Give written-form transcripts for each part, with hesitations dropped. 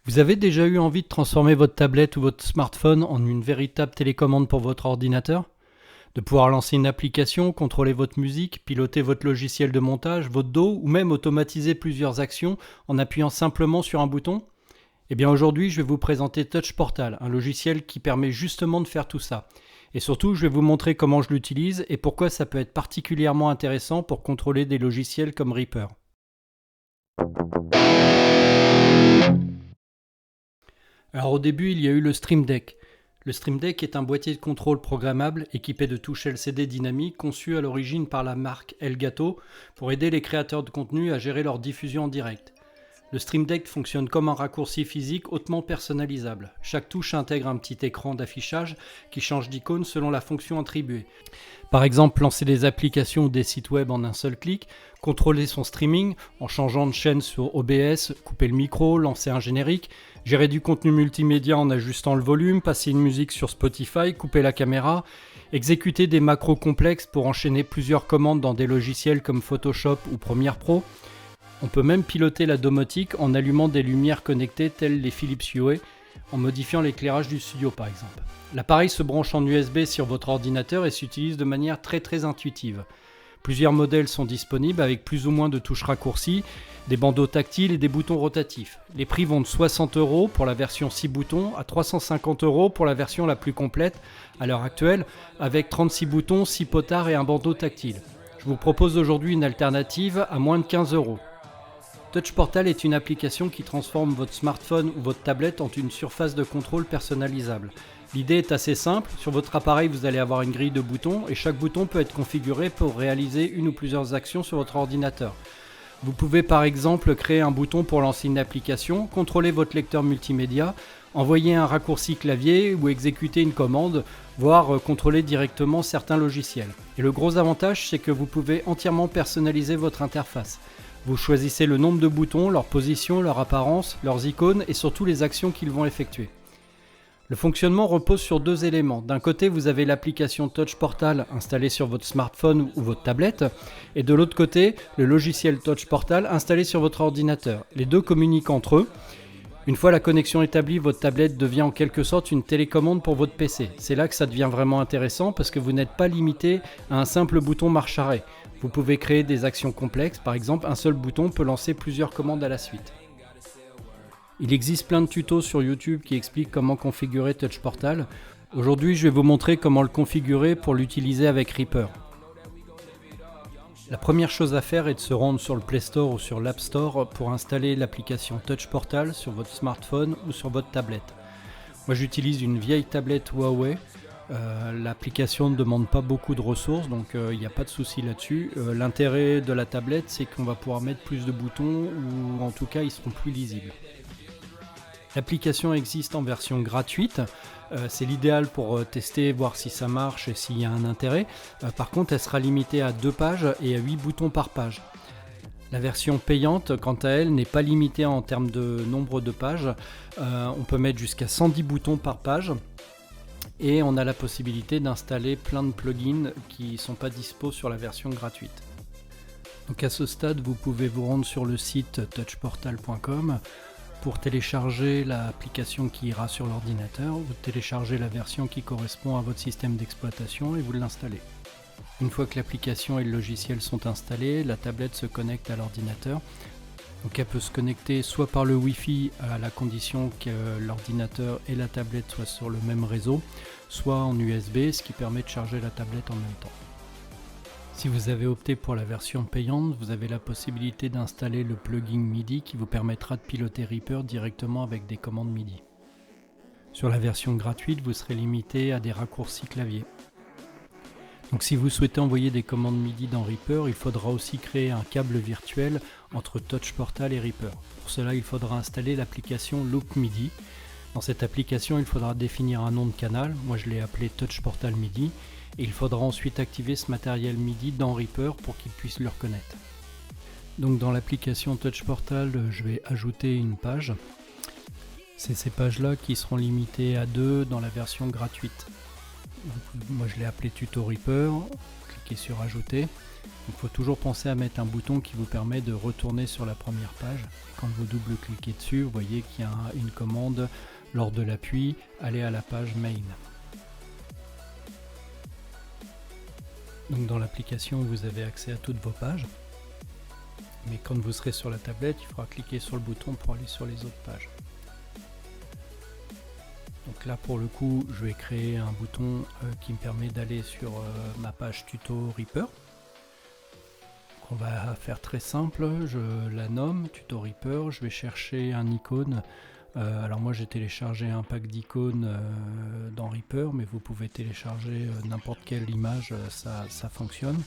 Vous avez déjà eu envie de transformer votre tablette ou votre smartphone en une véritable télécommande pour votre ordinateur? De pouvoir lancer une application, contrôler votre musique, piloter votre logiciel de montage, votre dos ou même automatiser plusieurs actions en appuyant simplement sur un bouton? Eh bien aujourd'hui, je vais vous présenter Touch Portal, un logiciel qui permet justement de faire tout ça. Et surtout, je vais vous montrer comment je l'utilise et pourquoi ça peut être particulièrement intéressant pour contrôler des logiciels comme Reaper. Alors au début, il y a eu le Stream Deck. Le Stream Deck est un boîtier de contrôle programmable équipé de touches LCD dynamiques conçu à l'origine par la marque Elgato pour aider les créateurs de contenu à gérer leur diffusion en direct. Le Stream Deck fonctionne comme un raccourci physique hautement personnalisable. Chaque touche intègre un petit écran d'affichage qui change d'icône selon la fonction attribuée. Par exemple, lancer des applications ou des sites web en un seul clic, contrôler son streaming en changeant de chaîne sur OBS, couper le micro, lancer un générique, gérer du contenu multimédia en ajustant le volume, passer une musique sur Spotify, couper la caméra, exécuter des macros complexes pour enchaîner plusieurs commandes dans des logiciels comme Photoshop ou Premiere Pro. On peut même piloter la domotique en allumant des lumières connectées telles les Philips Hue, en modifiant l'éclairage du studio par exemple. L'appareil se branche en USB sur votre ordinateur et s'utilise de manière très intuitive. Plusieurs modèles sont disponibles avec plus ou moins de touches raccourcies, des bandeaux tactiles et des boutons rotatifs. Les prix vont de 60 € pour la version 6 boutons à 350 € pour la version la plus complète à l'heure actuelle, avec 36 boutons, 6 potards et un bandeau tactile. Je vous propose aujourd'hui une alternative à moins de 15 €. Touch Portal est une application qui transforme votre smartphone ou votre tablette en une surface de contrôle personnalisable. L'idée est assez simple, sur votre appareil vous allez avoir une grille de boutons et chaque bouton peut être configuré pour réaliser une ou plusieurs actions sur votre ordinateur. Vous pouvez par exemple créer un bouton pour lancer une application, contrôler votre lecteur multimédia, envoyer un raccourci clavier ou exécuter une commande, voire contrôler directement certains logiciels. Et le gros avantage, c'est que vous pouvez entièrement personnaliser votre interface. Vous choisissez le nombre de boutons, leur position, leur apparence, leurs icônes et surtout les actions qu'ils vont effectuer. Le fonctionnement repose sur deux éléments. D'un côté, vous avez l'application Touch Portal installée sur votre smartphone ou votre tablette, et de l'autre côté, le logiciel Touch Portal installé sur votre ordinateur. Les deux communiquent entre eux. Une fois la connexion établie, votre tablette devient en quelque sorte une télécommande pour votre PC. C'est là que ça devient vraiment intéressant parce que vous n'êtes pas limité à un simple bouton marche-arrêt. Vous pouvez créer des actions complexes, par exemple un seul bouton peut lancer plusieurs commandes à la suite. Il existe plein de tutos sur YouTube qui expliquent comment configurer Touch Portal. Aujourd'hui, je vais vous montrer comment le configurer pour l'utiliser avec Reaper. La première chose à faire est de se rendre sur le Play Store ou sur l'App Store pour installer l'application Touch Portal sur votre smartphone ou sur votre tablette. Moi j'utilise une vieille tablette Huawei. L'application ne demande pas beaucoup de ressources, donc il n'y a pas de souci là-dessus. L'intérêt de la tablette, c'est qu'on va pouvoir mettre plus de boutons ou en tout cas ils seront plus lisibles. L'application existe en version gratuite, c'est l'idéal pour tester, voir si ça marche et s'il y a un intérêt. Par contre, elle sera limitée à 2 pages et à 8 boutons par page. La version payante, quant à elle, n'est pas limitée en termes de nombre de pages. On peut mettre jusqu'à 110 boutons par page. Et on a la possibilité d'installer plein de plugins qui ne sont pas dispo sur la version gratuite. Donc à ce stade, vous pouvez vous rendre sur le site touchportal.com pour télécharger l'application qui ira sur l'ordinateur. Vous téléchargez la version qui correspond à votre système d'exploitation et vous l'installez. Une fois que l'application et le logiciel sont installés, la tablette se connecte à l'ordinateur. Donc elle peut se connecter soit par le Wi-Fi à la condition que l'ordinateur et la tablette soient sur le même réseau, soit en USB, ce qui permet de charger la tablette en même temps. Si vous avez opté pour la version payante, vous avez la possibilité d'installer le plugin MIDI qui vous permettra de piloter Reaper directement avec des commandes MIDI. Sur la version gratuite, vous serez limité à des raccourcis clavier. Donc si vous souhaitez envoyer des commandes MIDI dans Reaper, il faudra aussi créer un câble virtuel entre Touch Portal et Reaper. Pour cela, il faudra installer l'application Loop MIDI. Dans cette application, il faudra définir un nom de canal. Moi, je l'ai appelé Touch Portal MIDI. Et il faudra ensuite activer ce matériel MIDI dans Reaper pour qu'il puisse le reconnaître. Donc dans l'application Touch Portal, je vais ajouter une page. C'est ces pages-là qui seront limitées à 2 dans la version gratuite. Donc, moi je l'ai appelé Tuto Reaper, cliquez sur Ajouter. Il faut toujours penser à mettre un bouton qui vous permet de retourner sur la première page. Quand vous double-cliquez dessus, vous voyez qu'il y a une commande lors de l'appui, aller à la page main. Donc dans l'application, vous avez accès à toutes vos pages. Mais quand vous serez sur la tablette, il faudra cliquer sur le bouton pour aller sur les autres pages. Donc là pour le coup, je vais créer un bouton qui me permet d'aller sur ma page tuto Reaper. On va faire très simple, je la nomme Tuto Reaper, je vais chercher un icône. Alors moi j'ai téléchargé un pack d'icônes dans Reaper, mais vous pouvez télécharger n'importe quelle image, ça fonctionne.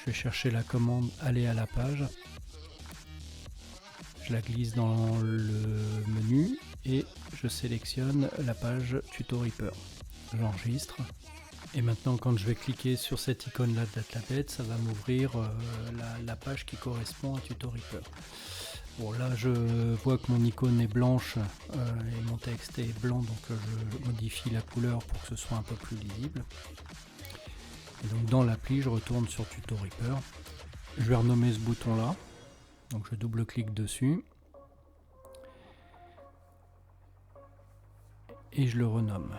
Je vais chercher la commande aller à la page. Je la glisse dans le menu et je sélectionne la page Tuto Reaper. J'enregistre. Et maintenant quand je vais cliquer sur cette icône là de la tablette, ça va m'ouvrir la page qui correspond à Tuto Reaper. Bon là je vois que mon icône est blanche et mon texte est blanc, donc je modifie la couleur pour que ce soit un peu plus lisible. Et donc dans l'appli je retourne sur Tuto Reaper. Je vais renommer ce bouton là. Donc je double-clique dessus. Et je le renomme.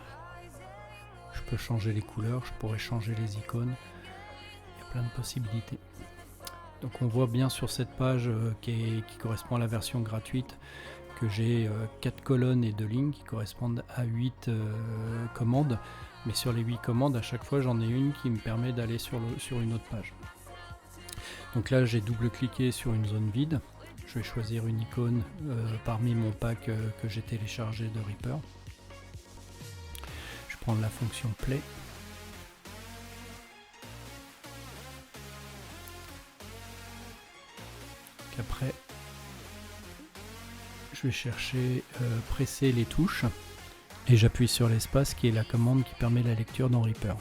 Je peux changer les couleurs, je pourrais changer les icônes. Il y a plein de possibilités. Donc on voit bien sur cette page qui correspond à la version gratuite que j'ai 4 colonnes et 2 lignes qui correspondent à 8 commandes. Mais sur les 8 commandes, à chaque fois j'en ai une qui me permet d'aller sur une autre page. Donc là j'ai double-cliqué sur une zone vide. Je vais choisir une icône parmi mon pack que j'ai téléchargé de Reaper. Je prends la fonction Play. Après, je vais chercher presser les touches et j'appuie sur l'espace qui est la commande qui permet la lecture dans Reaper.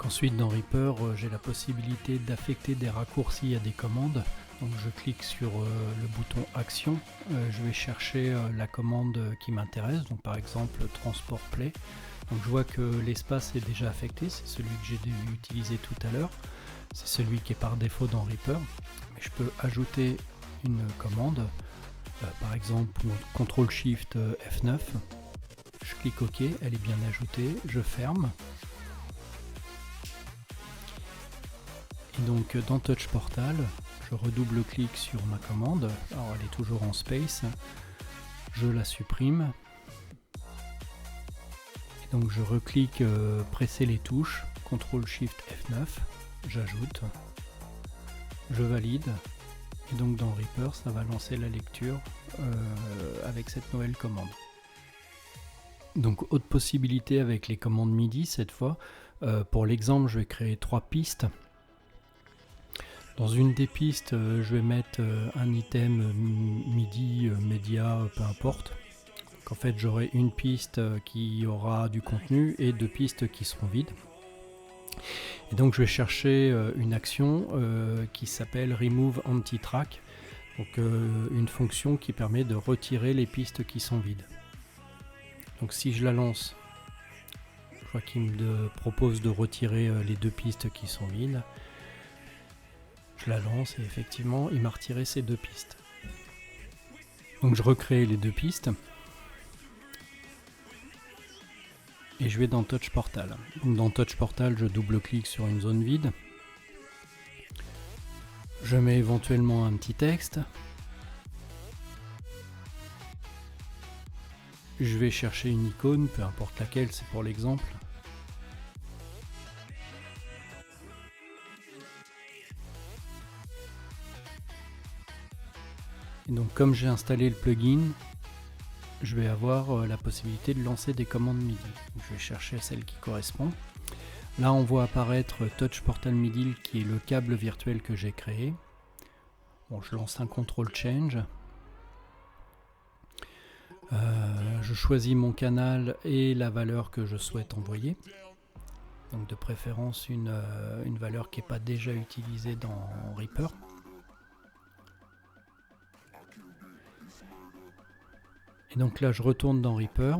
Ensuite dans Reaper, j'ai la possibilité d'affecter des raccourcis à des commandes. Donc je clique sur le bouton Action, je vais chercher la commande qui m'intéresse, donc par exemple Transport Play. Donc je vois que l'espace est déjà affecté, c'est celui que j'ai utilisé tout à l'heure. C'est celui qui est par défaut dans Reaper. Mais je peux ajouter une commande, par exemple CTRL-SHIFT F9. Je clique OK, elle est bien ajoutée, je ferme. Et donc dans Touch Portal, je redouble-clique sur ma commande. Alors elle est toujours en space. Je la supprime. Et donc je reclique, presser les touches, CTRL-SHIFT F9. J'ajoute, je valide, et donc dans Reaper ça va lancer la lecture avec cette nouvelle commande. Donc autre possibilité avec les commandes MIDI cette fois, pour l'exemple je vais créer 3 pistes. Dans une des pistes je vais mettre un item MIDI, média, peu importe. Donc, en fait j'aurai une piste qui aura du contenu et 2 pistes qui seront vides. Et donc je vais chercher une action qui s'appelle Remove Empty Track, donc une fonction qui permet de retirer les pistes qui sont vides. Donc si je la lance, je vois qu'il me propose de retirer les 2 pistes qui sont vides. Je la lance et effectivement il m'a retiré ces 2 pistes. Donc je recrée les 2 pistes. Et je vais dans Touch Portal. Donc dans Touch Portal, je double-clique sur une zone vide. Je mets éventuellement un petit texte. Je vais chercher une icône, peu importe laquelle, c'est pour l'exemple. Et donc comme j'ai installé le plugin, je vais avoir la possibilité de lancer des commandes MIDI. Donc, je vais chercher celle qui correspond. Là on voit apparaître Touch Portal MIDI qui est le câble virtuel que j'ai créé. Bon, je lance un CTRL Change. Je choisis mon canal et la valeur que je souhaite envoyer. Donc de préférence une valeur qui n'est pas déjà utilisée dans Reaper. Et donc là je retourne dans Reaper,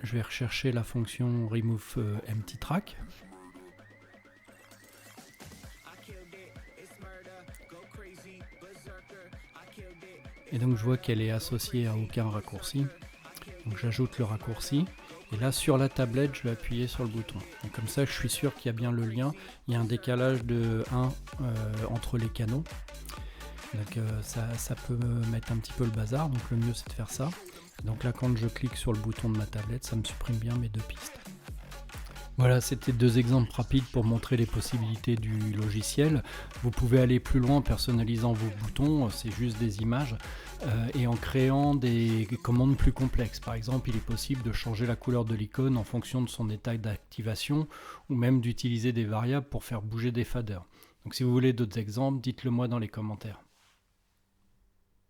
je vais rechercher la fonction Remove Empty Track. Et donc je vois qu'elle est associée à aucun raccourci. Donc j'ajoute le raccourci. Et là sur la tablette, je vais appuyer sur le bouton. Donc comme ça, je suis sûr qu'il y a bien le lien. Il y a un décalage de 1 entre les canaux. Donc ça peut me mettre un petit peu le bazar. Donc le mieux c'est de faire ça. Donc là quand je clique sur le bouton de ma tablette, ça me supprime bien mes deux pistes. Voilà, c'était 2 exemples rapides pour montrer les possibilités du logiciel. Vous pouvez aller plus loin en personnalisant vos boutons, c'est juste des images, et en créant des commandes plus complexes. Par exemple, il est possible de changer la couleur de l'icône en fonction de son état d'activation, ou même d'utiliser des variables pour faire bouger des faders. Donc si vous voulez d'autres exemples, dites-le moi dans les commentaires.